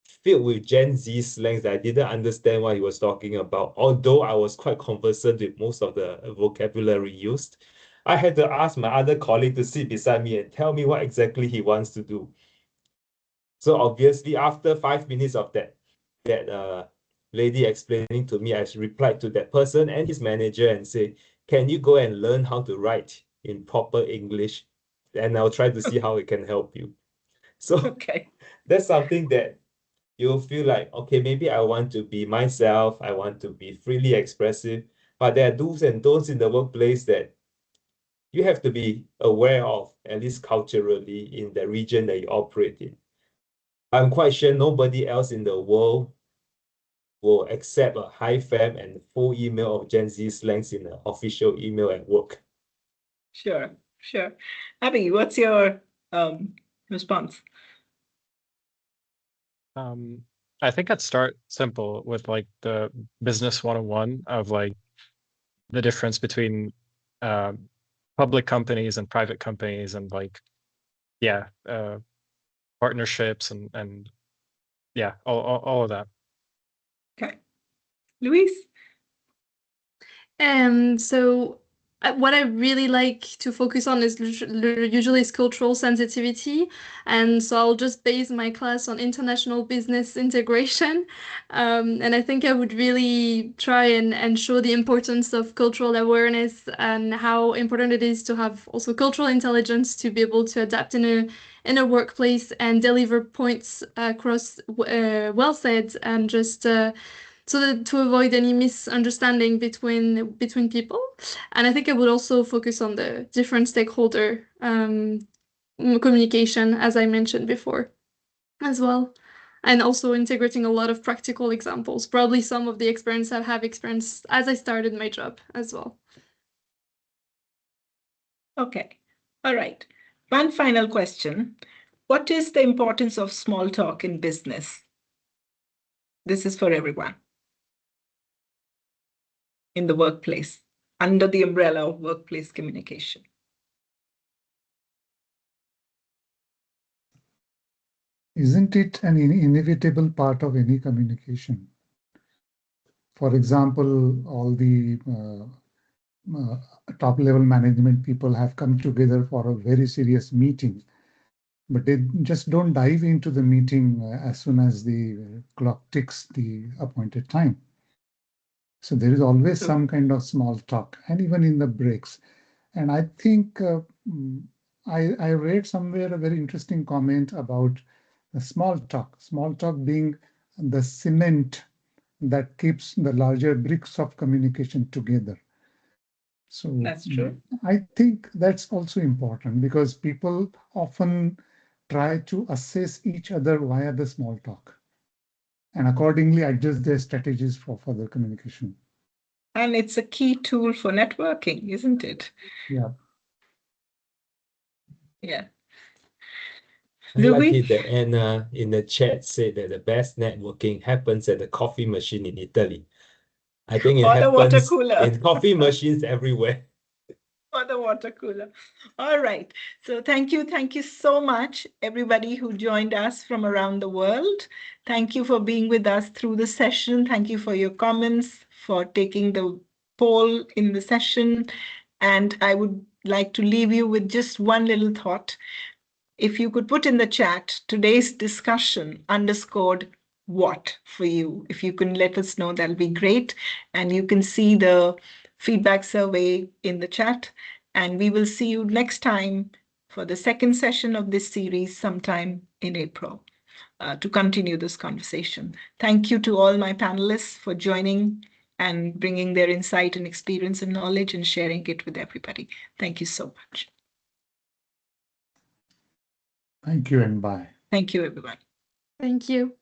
filled with Gen Z slangs that I didn't understand what he was talking about, although I was quite conversant with most of the vocabulary used. I had to ask my other colleague to sit beside me and tell me what exactly he wants to do. So obviously, after 5 minutes of that lady explaining to me, I replied to that person and his manager and say, "Can you go and learn how to write in proper English? And I'll try to see how it can help you." So that's something that you'll feel like, okay, maybe I want to be myself, I want to be freely expressive, but there are do's and don'ts in the workplace that you have to be aware of, at least culturally, in the region that you operate in. I'm quite sure nobody else in the world will accept a high fam and full email of Gen Z slangs in an official email at work. Sure. Abby, what's your response? I think I'd start simple with like the business 101 of like the difference between public companies and private companies and like, yeah, partnerships and yeah, all of that. Okay. Luis? So what I really like to focus on is usually cultural sensitivity. And so I'll just base my class on international business integration. And I think I would really try and show the importance of cultural awareness and how important it is to have also cultural intelligence to be able to adapt in a workplace and deliver points across well said and just so that to avoid any misunderstanding between people. And I think I would also focus on the different stakeholder communication, as I mentioned before, as well. And also integrating a lot of practical examples, probably some of the experience I have experienced as I started my job as well. Okay, all right. One final question. What is the importance of small talk in business? This is for everyone in the workplace, under the umbrella of workplace communication. Isn't it an inevitable part of any communication? For example, all the top level management people have come together for a very serious meeting, but they just don't dive into the meeting as soon as the clock ticks the appointed time. So there is always some kind of small talk, and even in the breaks. And I think I read somewhere a very interesting comment about the small talk being the cement that keeps the larger bricks of communication together. So That's true. I think that's also important because people often try to assess each other via the small talk and accordingly adjust their strategies for further communication. And it's a key tool for networking, isn't it? Yeah. Yeah. I like Louis? it that Anna in the chat said that the best networking happens at the coffee machine in Italy. I think it Or the water happens cooler. in coffee machines everywhere. For the water cooler. All right. So thank you so much, everybody who joined us from around the world. Thank you for being with us through the session. Thank you for your comments, for taking the poll in the session. And I would like to leave you with just one little thought. If you could put in the chat, today's discussion underscored what for you? If you can let us know, that'll be great. And you can see the feedback survey in the chat. And we will see you next time for the second session of this series sometime in April to continue this conversation. Thank you to all my panelists for joining and bringing their insight and experience and knowledge and sharing it with everybody. Thank you so much. Thank you and bye. Thank you, everyone. Thank you.